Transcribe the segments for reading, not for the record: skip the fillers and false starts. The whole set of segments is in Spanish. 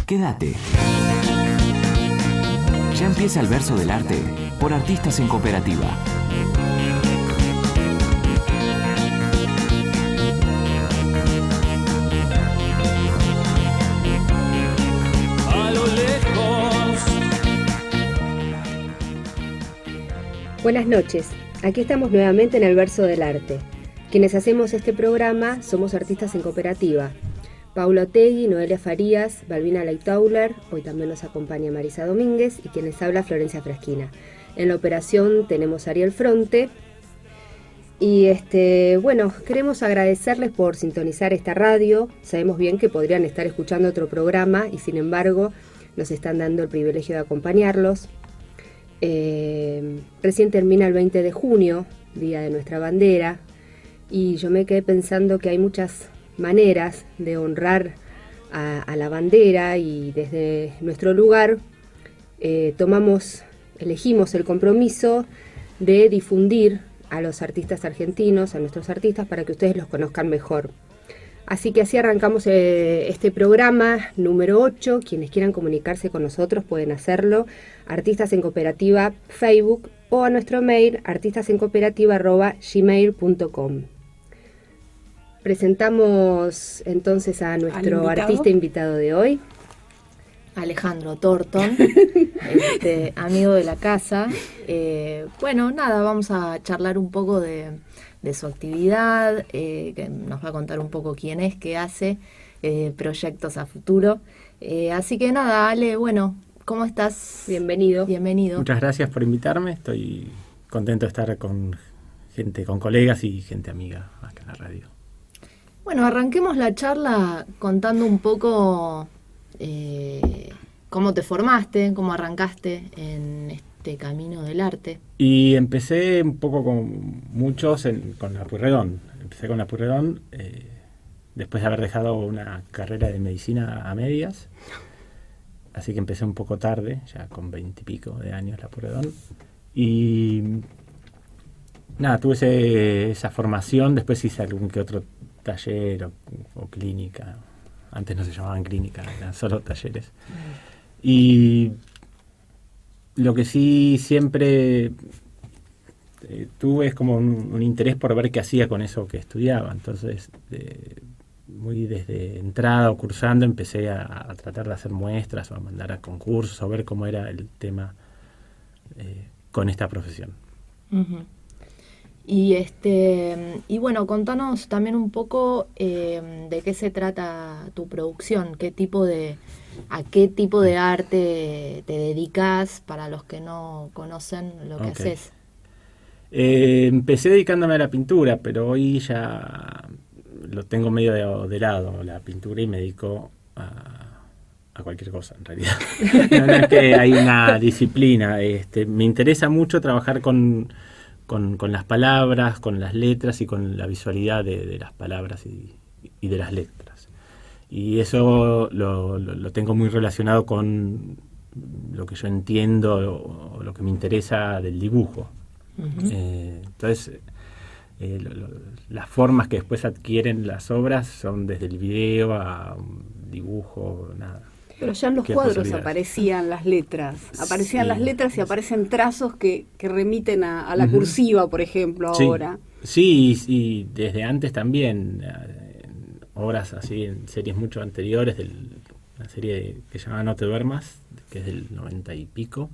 Quédate. Ya empieza el verso del arte por Artistas en Cooperativa. A lo lejos. Buenas noches, aquí estamos nuevamente en el verso del arte. Quienes hacemos este programa somos Artistas en Cooperativa. Paula Otegui, Noelia Farías, Balbina Leitauler, hoy también nos acompaña Marisa Domínguez y quienes habla Florencia Fresquina. En la operación tenemos a Ariel Fronte y queremos agradecerles por sintonizar esta radio. Sabemos bien que podrían estar escuchando otro programa y sin embargo nos están dando el privilegio de acompañarlos. Recién termina el 20 de junio, Día de nuestra bandera, y yo me quedé pensando que hay muchas maneras de honrar a la bandera y desde nuestro lugar elegimos el compromiso de difundir a los artistas argentinos, a nuestros artistas, para que ustedes los conozcan mejor. Así que así arrancamos este programa número 8. Quienes quieran comunicarse con nosotros pueden hacerlo. Artistas en Cooperativa Facebook o a nuestro mail artistasencooperativa@gmail.com. Presentamos entonces a nuestro artista invitado de hoy. Alejandro Thornton, amigo de la casa. Vamos a charlar un poco de su actividad, que nos va a contar un poco quién es, qué hace, proyectos a futuro. Así que nada, Ale, ¿cómo estás? Bienvenido. Bienvenido. Muchas gracias por invitarme, estoy contento de estar con gente, con colegas y gente amiga acá en la radio. Bueno, arranquemos la charla contando un poco cómo te formaste, cómo arrancaste en este camino del arte. Y empecé un poco con muchos con la Pueyrredón. Empecé con la Pueyrredón después de haber dejado una carrera de medicina a medias. Así que empecé un poco tarde, ya con 20 y pico de años la Pueyrredón. Y nada, tuve esa formación, después hice algún que otro taller o clínica. Antes no se llamaban clínica, eran solo talleres. Y lo que sí siempre tuve es como un interés por ver qué hacía con eso que estudiaba. Entonces, muy desde entrada o cursando, empecé a tratar de hacer muestras o a mandar a concursos o ver cómo era el tema con esta profesión. Uh-huh. Y contanos también un poco de qué se trata tu producción, a qué tipo de arte te dedicas para los que no conocen lo que haces. Empecé dedicándome a la pintura, pero hoy ya lo tengo medio de lado, la pintura, y me dedico a cualquier cosa en realidad. No es que hay una disciplina. Me interesa mucho trabajar con las palabras, con las letras y con la visualidad de las palabras y de las letras. Y eso lo tengo muy relacionado con lo que yo entiendo o lo que me interesa del dibujo. Uh-huh. Entonces, las formas que después adquieren las obras son desde el video a un dibujo, nada. Pero ya en los cuadros aparecían las letras. Aparecían las letras y aparecen trazos que remiten a la cursiva, por ejemplo, ahora. Sí, y desde antes también. Obras así, en series mucho anteriores, una serie que se llamaba No te duermas, que es del 90 y pico,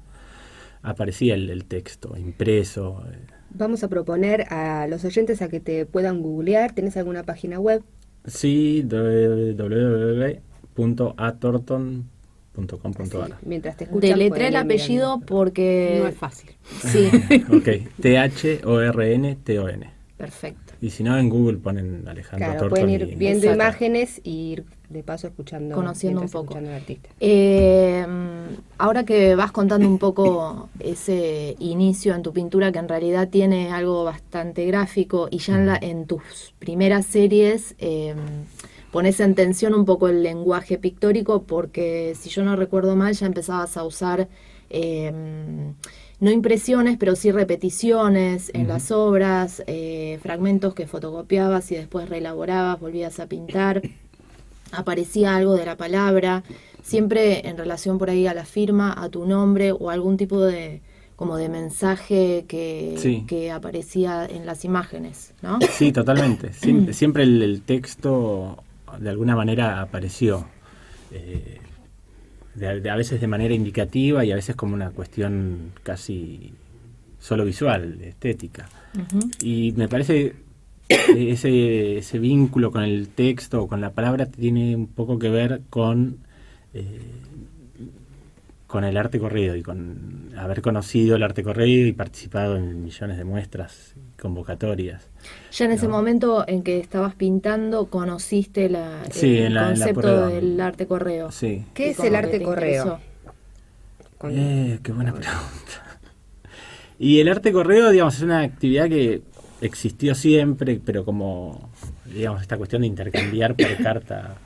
aparecía el texto impreso. Vamos a proponer a los oyentes a que te puedan googlear. ¿Tenés alguna página web? Sí, www.athornton.com.ar. Mientras te escuchan, deletré el apellido porque no es fácil. Sí. Ok, Thornton. Perfecto. Y si no, en Google ponen Alejandro Thornton. Pueden ir viendo Exacto. imágenes y ir de paso conociendo un poco al artista. Ahora que vas contando un poco ese inicio en tu pintura, que en realidad tiene algo bastante gráfico, y ya en tus primeras series pones en tensión un poco el lenguaje pictórico, porque si yo no recuerdo mal ya empezabas a usar no impresiones, pero sí repeticiones en las obras, fragmentos que fotocopiabas y después reelaborabas, volvías a pintar. aparecía algo de la palabra, siempre en relación por ahí a la firma, a tu nombre o algún tipo de como de mensaje que aparecía en las imágenes, ¿no? Sí, totalmente. Siempre el texto de alguna manera apareció, a veces de manera indicativa y a veces como una cuestión casi solo visual, estética. Uh-huh. Y me parece ese vínculo con el texto o con la palabra tiene un poco que ver con el arte corrido y con haber conocido el arte corrido y participado en millones de muestras, convocatorias. Ya en ese momento en que estabas pintando, conociste el concepto del arte correo. Sí. ¿Qué es el arte correo? Qué buena pregunta. Y el arte correo, digamos, es una actividad que existió siempre, pero como, digamos, esta cuestión de intercambiar por carta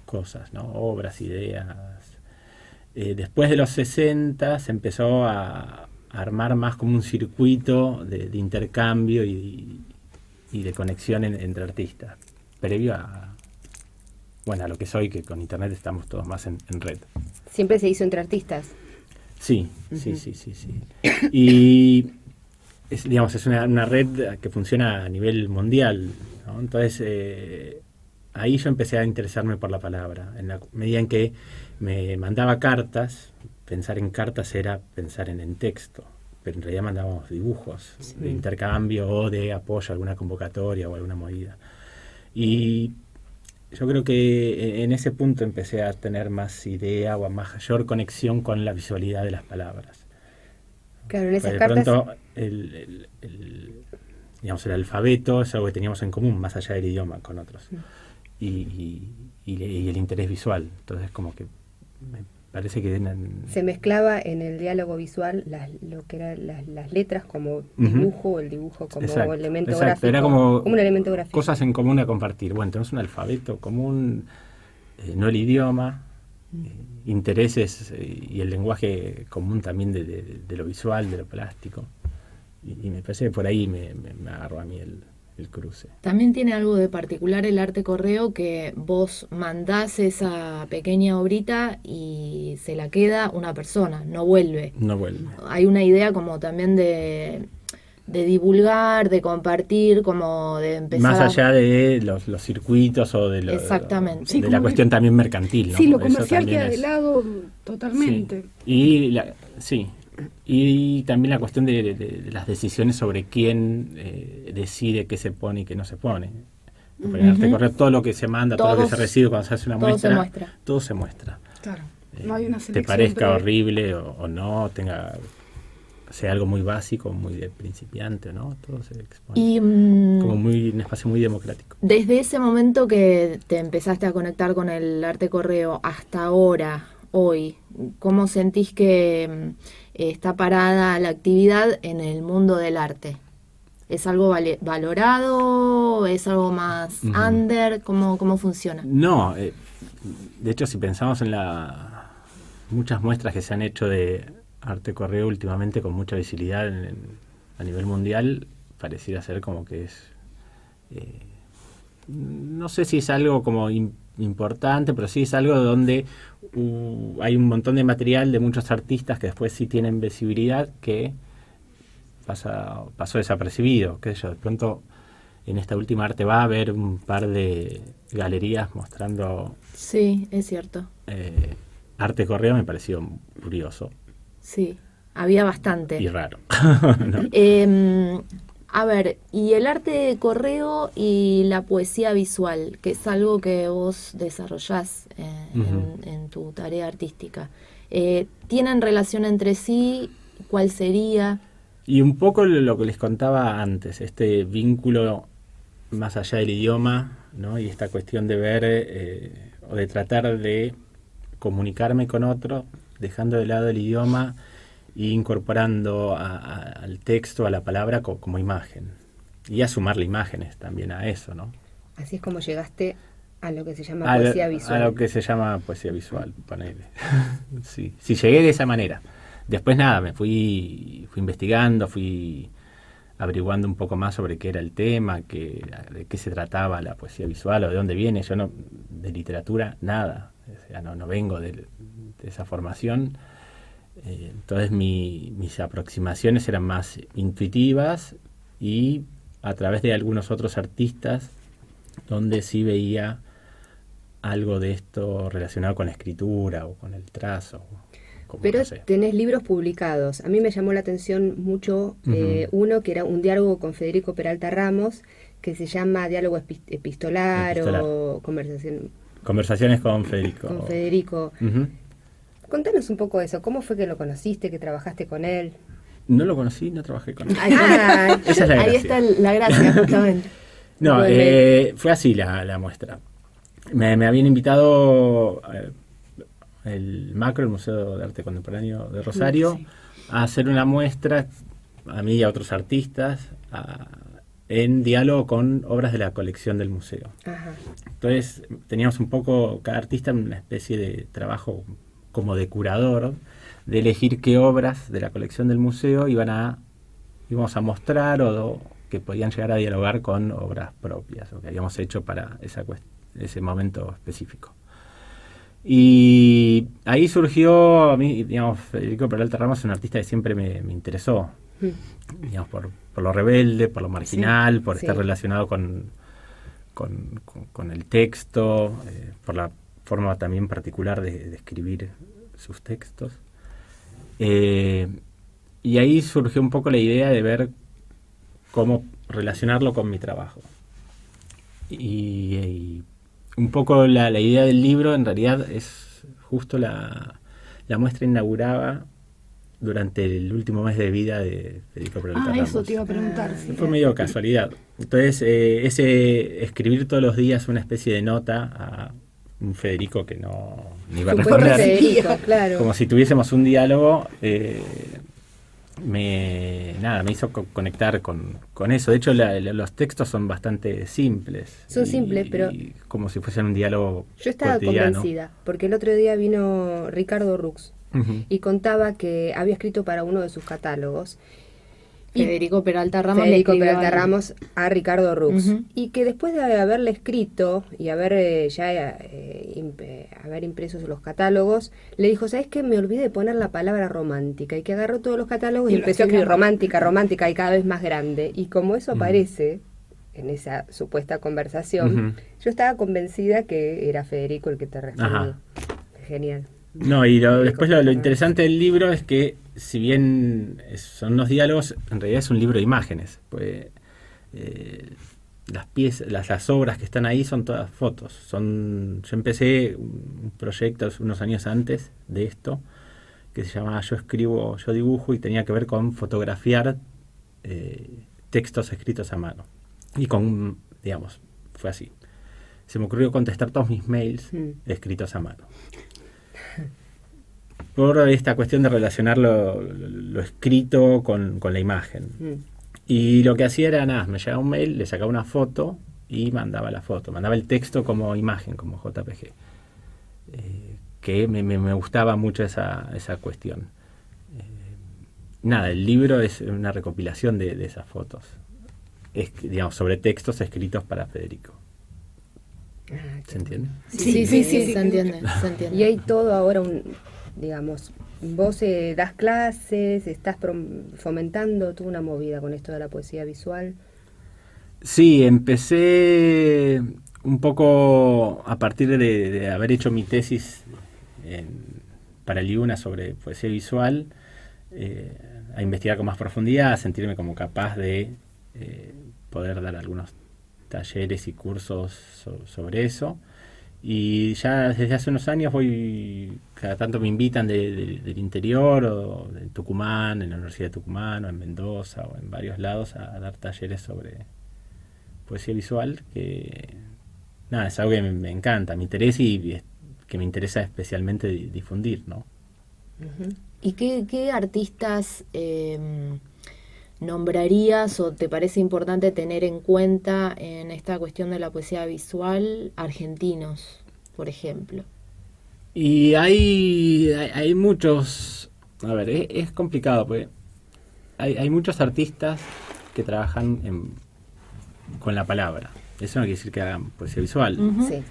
cosas, ¿no? Obras, ideas. Después de los 60 se empezó a armar más como un circuito de intercambio y de conexión entre artistas, previo a lo que soy, que con internet estamos todos más en red. ¿Siempre se hizo entre artistas? Sí, uh-huh. sí. Y es una red que funciona a nivel mundial, ¿no? Entonces ahí yo empecé a interesarme por la palabra, en la medida en que me mandaba cartas. Pensar en cartas era pensar en texto, pero en realidad mandábamos dibujos de intercambio o de apoyo a alguna convocatoria o alguna movida. Y yo creo que en ese punto empecé a tener más idea o a mayor conexión con la visualidad de las palabras. Claro, en esas de cartas... pronto el alfabeto es algo que teníamos en común, más allá del idioma con otros. Y el interés visual. Entonces como que me parece que se mezclaba en el diálogo visual lo que eran las letras como dibujo, uh-huh. El dibujo como elemento gráfico. Era como un elemento gráfico. Cosas en común a compartir. Bueno, tenemos un alfabeto común, no el idioma, intereses y el lenguaje común también de lo visual, de lo plástico. Y me parece que por ahí me agarró a mí el cruce. También tiene algo de particular el arte correo, que vos mandás esa pequeña obrita y se la queda una persona, no vuelve. Hay una idea como también de divulgar, de compartir, como de empezar... Más allá de los circuitos o de, exactamente. De la cuestión también mercantil, ¿no? Sí, lo comercial queda de lado totalmente. Sí. Y también la cuestión de las decisiones sobre quién decide qué se pone y qué no se pone. Uh-huh. En arte correo todo lo que se manda, todo lo que se recibe cuando se hace una muestra, todo se muestra. Claro, no hay una selección. Te parezca horrible o no, sea algo muy básico, muy de principiante, ¿no? Todo se expone. Y, como un espacio muy democrático. Desde ese momento que te empezaste a conectar con el arte correo hasta ahora, hoy, ¿cómo sentís que está parada la actividad en el mundo del arte? ¿Es algo valorado? ¿Es algo más under? ¿Cómo funciona? No, de hecho si pensamos en muchas muestras que se han hecho de arte correo últimamente con mucha visibilidad a nivel mundial, pareciera ser como que es... no sé si es algo como importante, pero sí es algo donde hay un montón de material de muchos artistas que después sí tienen visibilidad que pasó desapercibido, qué sé yo. De pronto en esta última arte va a haber un par de galerías mostrando... Sí, es cierto. Arte correo me pareció curioso. Sí, había bastante. Y raro. ¿No? A ver, y el arte de correo y la poesía visual, que es algo que vos desarrollás en tu tarea artística, ¿tienen relación entre sí? ¿Cuál sería? Y un poco lo que les contaba antes, este vínculo más allá del idioma, ¿no? Y esta cuestión de ver o de tratar de comunicarme con otro, dejando de lado el idioma e incorporando al texto, a la palabra como imagen. Y a sumarle imágenes también a eso, ¿no? Así es como llegaste a lo que se llama poesía visual. A lo que se llama poesía visual, ponele. Sí, llegué de esa manera. Después nada, me fui investigando, fui averiguando un poco más sobre qué era el tema, de qué se trataba la poesía visual o de dónde viene. Yo no, de literatura, nada. O sea, no vengo de esa formación. Entonces mis aproximaciones eran más intuitivas y a través de algunos otros artistas donde sí veía algo de esto relacionado con la escritura o con el trazo. Pero tenés libros publicados. A mí me llamó la atención mucho uno que era un diálogo con Federico Peralta Ramos, que se llama Diálogo Epistolar. O Conversaciones con Federico. Con Federico. Contanos un poco eso. ¿Cómo fue que lo conociste, que trabajaste con él? No lo conocí, no trabajé con él. Esa es la ahí está la gracia, justamente. No, fue así la muestra. Me habían invitado el Macro, el Museo de Arte Contemporáneo de Rosario, a hacer una muestra, a mí y a otros artistas, en diálogo con obras de la colección del museo. Ajá. Entonces teníamos un poco, cada artista, una especie de trabajo como de curador, de elegir qué obras de la colección del museo íbamos a mostrar o que podían llegar a dialogar con obras propias o que habíamos hecho para ese momento específico. Y ahí surgió, a mí, digamos, Federico Peralta Ramos es un artista que siempre me interesó, digamos, por lo rebelde, por lo marginal, por estar relacionado con el texto, por la forma también particular de escribir sus textos. Y ahí surgió un poco la idea de ver cómo relacionarlo con mi trabajo. Y un poco la idea del libro en realidad es justo la muestra inauguraba durante el último mes de vida de Federico Peralta Ramos. Eso te iba a preguntar. Sí. Fue medio casualidad. Entonces, ese escribir todos los días una especie de nota a un Federico que no ni iba a responder, Federico, claro. como si tuviésemos un diálogo, me hizo conectar con eso. De hecho, los textos son bastante simples. Son simples, pero como si fuesen un diálogo yo estaba cotidiano. Convencida, porque el otro día vino Ricardo Rux y contaba que había escrito para uno de sus catálogos. Federico Peralta Ramos a Ricardo Rux, y que después de haberle escrito y haber haber impreso los catálogos, le dijo, ¿sabes qué? Me olvidé de poner la palabra romántica, y que agarró todos los catálogos y empezó a escribir romántica y cada vez más grande, y como eso aparece en esa supuesta conversación, yo estaba convencida que era Federico el que te respondió. Genial. No, y después lo interesante del libro es que, si bien son unos diálogos, en realidad es un libro de imágenes. Pues, las piezas, las obras que están ahí son todas fotos. Yo empecé un proyecto unos años antes de esto, que se llamaba Yo escribo, yo dibujo, y tenía que ver con fotografiar textos escritos a mano. Y fue así. Se me ocurrió contestar todos mis mails escritos a mano. Por esta cuestión de relacionar lo escrito con la imagen. Y lo que hacía era me llegaba un mail, le sacaba una foto y mandaba la foto. Mandaba el texto como imagen, como JPG. Que me gustaba mucho esa cuestión. El libro es una recopilación de esas fotos. Sobre textos escritos para Federico. ¿Se entiende? Sí, se entiende. Y hay todo ahora vos das clases, estás fomentando toda una movida con esto de la poesía visual. Sí, empecé un poco a partir de haber hecho mi tesis para el IUNA sobre poesía visual, a investigar con más profundidad, a sentirme como capaz de poder dar algunos talleres y cursos sobre eso. Y ya desde hace unos años cada tanto me invitan del interior o de Tucumán, en la Universidad de Tucumán o en Mendoza o en varios lados, a dar talleres sobre poesía visual, que es algo que me encanta, me interesa y que me interesa especialmente difundir, ¿no? ¿Y qué artistas nombrarías o te parece importante tener en cuenta en esta cuestión de la poesía visual argentinos, por ejemplo? Y hay muchos, es complicado, porque hay muchos artistas que trabajan con la palabra. Eso no quiere decir que hagan poesía visual. Sí.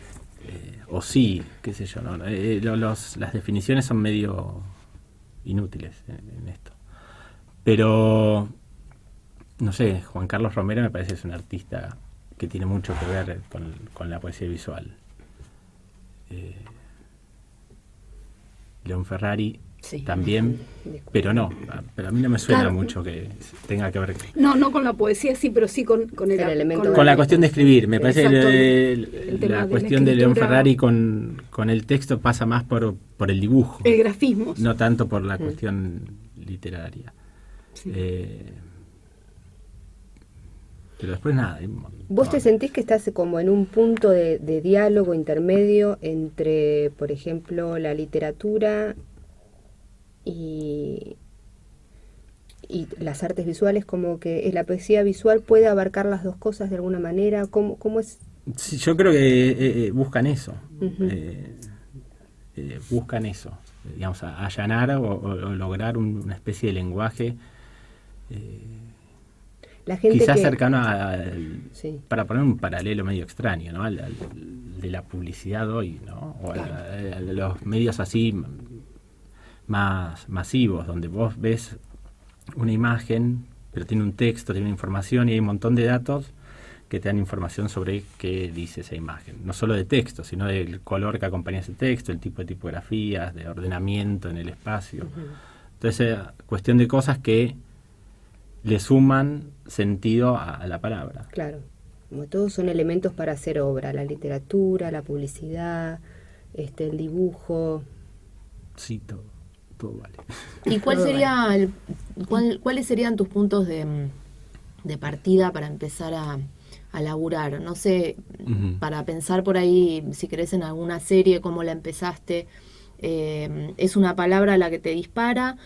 O sí, qué sé yo. ¿No? Las definiciones son medio inútiles en esto. Pero, no sé, Juan Carlos Romero me parece que es un artista que tiene mucho que ver con la poesía visual. León Ferrari también, pero no, pero a mí no me suena mucho que tenga que ver. No con la poesía, sí, pero sí con el elemento. Con la cuestión de escribir, me parece que la cuestión de León Ferrari con el texto pasa más por el dibujo. El grafismo. No tanto por la cuestión literaria. Sí. Pero después nada. ¿Vos te sentís que estás como en un punto de diálogo intermedio entre, por ejemplo, la literatura y las artes visuales, como que la poesía visual puede abarcar las dos cosas de alguna manera? ¿Cómo es? Sí, yo creo que buscan eso. Buscan eso, digamos, allanar o lograr una especie de lenguaje la gente quizás que, cercano sí, para poner un paralelo medio extraño, ¿no? Al de la publicidad hoy, ¿no? O claro, a los medios así más masivos, donde vos ves una imagen, pero tiene un texto, tiene una información y hay un montón de datos que te dan información sobre qué dice esa imagen. No solo de texto, sino del color que acompaña ese texto, el tipo de tipografías, de ordenamiento en el espacio. Entonces, cuestión de cosas que le suman sentido a la palabra. Claro, como todos son elementos para hacer obra, la literatura, la publicidad, el dibujo. Sí, todo vale. ¿Y cuáles serían tus puntos de partida para empezar a laburar? No sé, para pensar por ahí, si querés, en alguna serie, cómo la empezaste, ¿es una palabra la que te dispara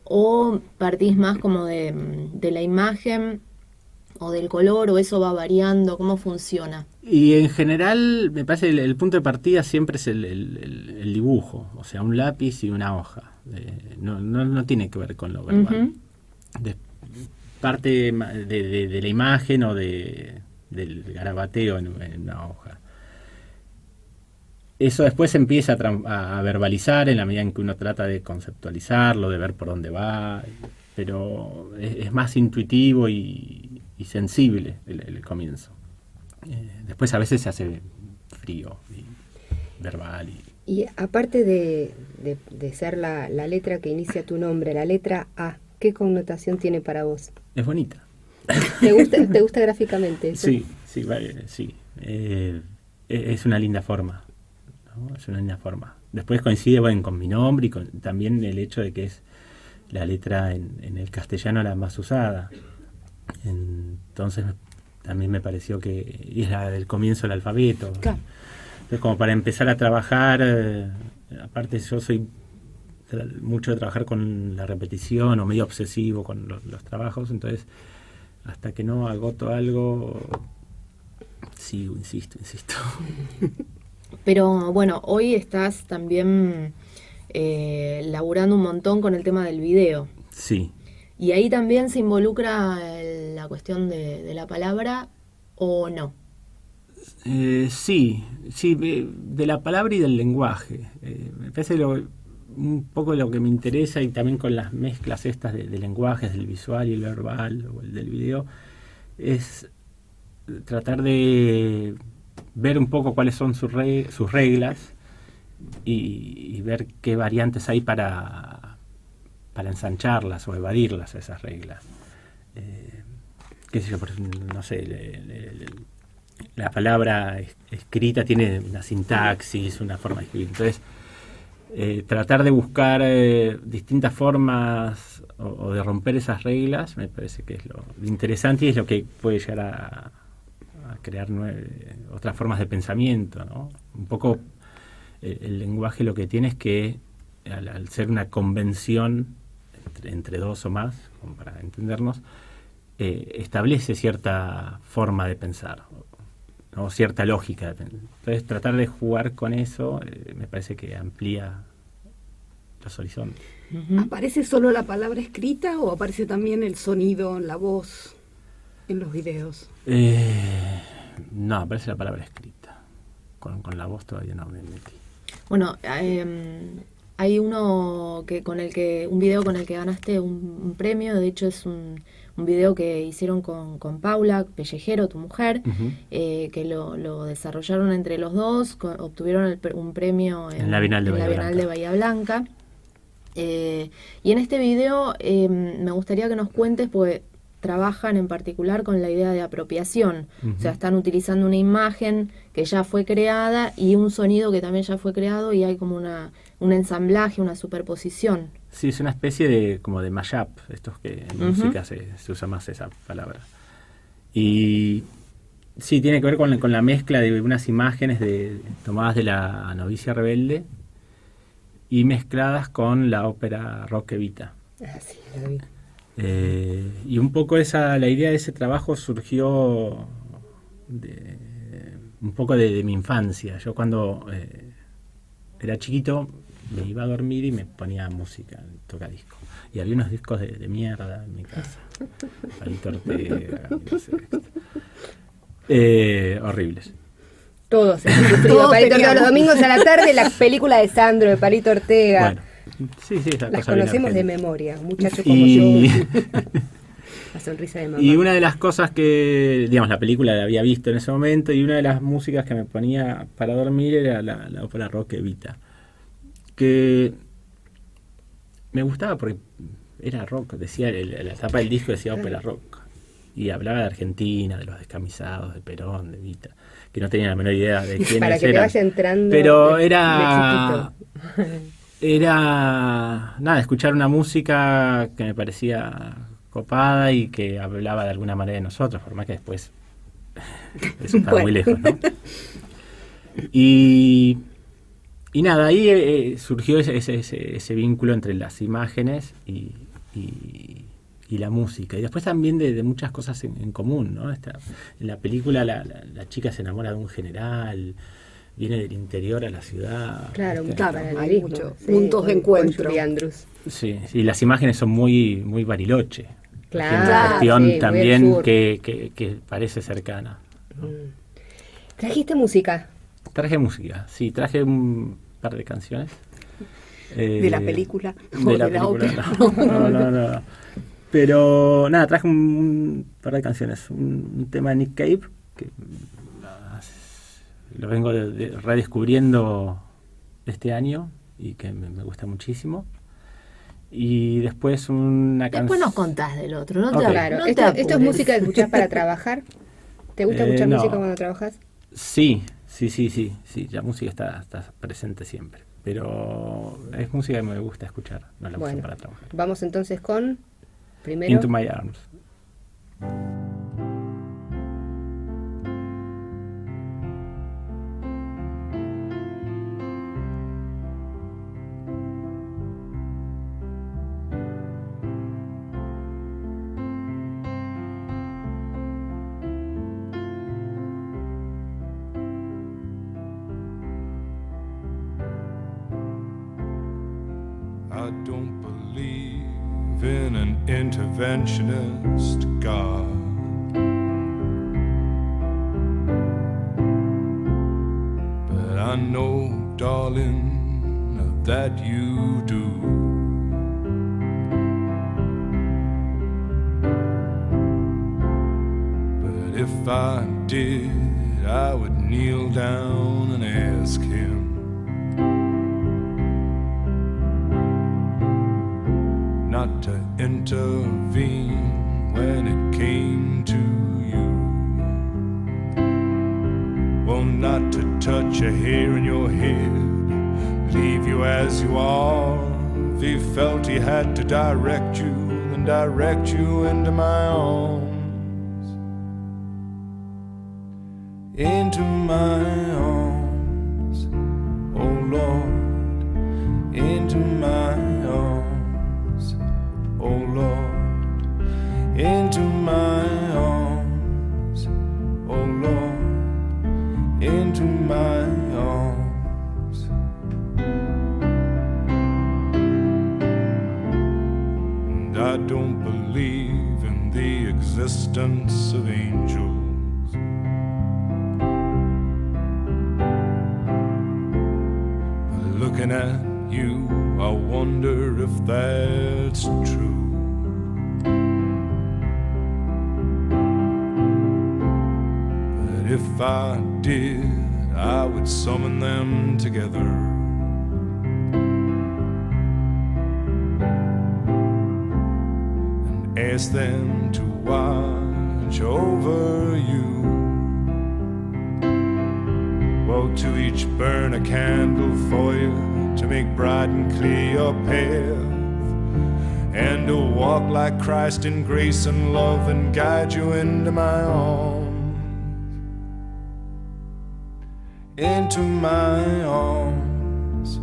o partís más como de la imagen o del color, o eso va variando? ¿Cómo funciona? Y en general me parece que el punto de partida siempre es el dibujo, o sea, un lápiz y una hoja. No tiene que ver con lo verbal. Parte de la imagen o del garabateo en una hoja. Eso después se empieza a verbalizar en la medida en que uno trata de conceptualizarlo, de ver por dónde va, pero es más intuitivo y sensible el comienzo. Después a veces se hace frío y verbal. Y aparte de ser la letra que inicia tu nombre, la letra A, ¿qué connotación tiene para vos? Es bonita. ¿Te gusta gráficamente eso? Sí. Es una linda forma, ¿no? Es una linda forma. Después coincide con mi nombre y también el hecho de que es la letra en el castellano la más usada. Entonces también me pareció que es el comienzo del alfabeto. Claro. Entonces, como para empezar a trabajar, aparte yo soy mucho de trabajar con la repetición o medio obsesivo con los trabajos, entonces hasta que no agoto algo, sigo, insisto. Pero bueno, hoy estás también laburando un montón con el tema del video. Sí. ¿Y ahí también se involucra la cuestión de la palabra o no? Sí, de la palabra y del lenguaje. Me parece un poco lo que me interesa, y también con las mezclas estas de lenguajes, del visual y el verbal, o el del video, es tratar de ver un poco cuáles son sus reglas y ver qué variantes hay para ensancharlas o evadirlas, esas reglas. Qué sé yo, no sé, la palabra escrita tiene una sintaxis, una forma de escribir. Entonces, tratar de buscar distintas formas o de romper esas reglas me parece que es lo interesante y es lo que puede llegar a crear otras formas de pensamiento, ¿no? Un poco el lenguaje lo que tiene es que al ser una convención entre dos o más, como para entendernos, establece cierta forma de pensar, ¿no? Cierta lógica de pensar. Entonces tratar de jugar con eso me parece que amplía los horizontes. ¿Aparece solo la palabra escrita o aparece también el sonido, la voz? en los videos? No, aparece la palabra escrita. Con la voz todavía no me metí. Bueno, hay un video con el que ganaste un premio. De hecho, es un video que hicieron con Paula Pellejero, tu mujer, que lo desarrollaron entre los dos, obtuvieron un premio en la Bienal de Bahía Blanca. Y en este video me gustaría que nos cuentes, porque trabajan en particular con la idea de apropiación. O sea, están utilizando una imagen que ya fue creada y un sonido que también ya fue creado, y hay como un ensamblaje, una superposición. Sí, es una especie de mashup, estos que en música se usa más esa palabra. Y sí, tiene que ver con la mezcla de unas imágenes tomadas de La novicia rebelde y mezcladas con la ópera rock Evita. Ah, sí, la vi. Y un poco la idea de ese trabajo surgió un poco de mi infancia. Yo cuando era chiquito me iba a dormir y me ponía música, tocadiscos. Y había unos discos de mierda en mi casa. Palito Ortega, no sé, horribles. Todos Palito Ortega, los domingos a la tarde, la película de Sandro, de Palito Ortega. Bueno, sí, esa las cosa conocemos de memoria, muchachos como yo. La sonrisa de mamá. Y una de las cosas que, digamos, la película la había visto en ese momento, y una de las músicas que me ponía para dormir era la ópera rock Evita, que me gustaba porque era rock, decía la tapa del disco decía ópera rock, y hablaba de Argentina, de los descamisados, de Perón, de Evita, que no tenía la menor idea de quiénes para que eran. te vaya entrando, pero era nada, escuchar una música que me parecía copada y que hablaba de alguna manera de nosotros, por más que después eso estaba muy lejos, ¿no? Y nada, ahí surgió ese vínculo entre las imágenes y la música. Y después también de muchas cosas en común, ¿no? En la película la chica se enamora de un general, viene del interior a la ciudad. Claro, hay muchos puntos de encuentro. Sí, las imágenes son muy, muy Bariloche. Claro, una cuestión sí, también que parece cercana, ¿no? ¿Trajiste música? Traje música, sí, traje un par de canciones. ¿De la película? De la película, no. Pero nada, traje un par de canciones. Un tema de Nick Cave, que lo vengo redescubriendo este año y que me gusta muchísimo. Y después una canción. Después nos contás del otro, ¿no? Okay. Claro, esto es música que escuchás para trabajar. ¿Te gusta escuchar música cuando trabajas? Sí, la música está presente siempre. Pero es música que me gusta escuchar, no la uso para trabajar. Vamos entonces con, primero, Into My Arms. I don't believe in an interventionist God. But I know, darling, that you do. But if I did, I would kneel down and ask him not to intervene when it came to you. Well, not to touch a hair in your head, leave you as you are. If he felt he had to direct you, then direct you into my arms. Into my arms, oh Lord, into my arms, oh Lord, into my arms, oh Lord, into my arms. And I don't believe in the existence of angels. But looking at you, I wonder if that's true. But if I did, I would summon them together. Ask them to watch over you. Well, to each burn a candle for you, to make bright and clear your path, and to walk like Christ in grace and love and guide you into my arms, into my arms,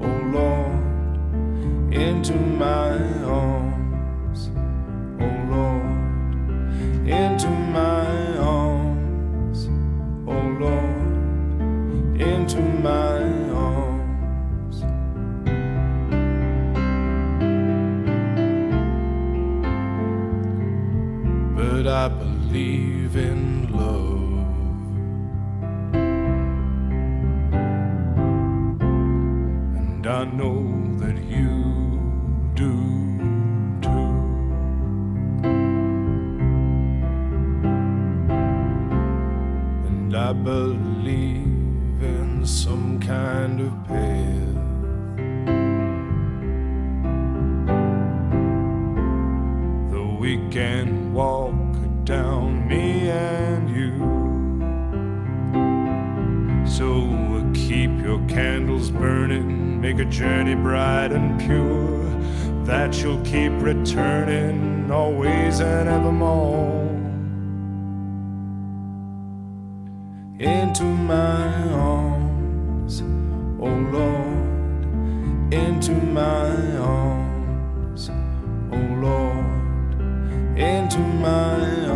oh Lord, into my arms, oh Lord, into my arms, oh Lord, into my arms. But I believe in love, and I know that you do too. And I believe in some kind of path that we can walk down, me and you. So keep your candles burning, make a journey bright and pure, that you'll keep returning always and evermore. Into my arms, oh Lord, into my arms, oh Lord, into my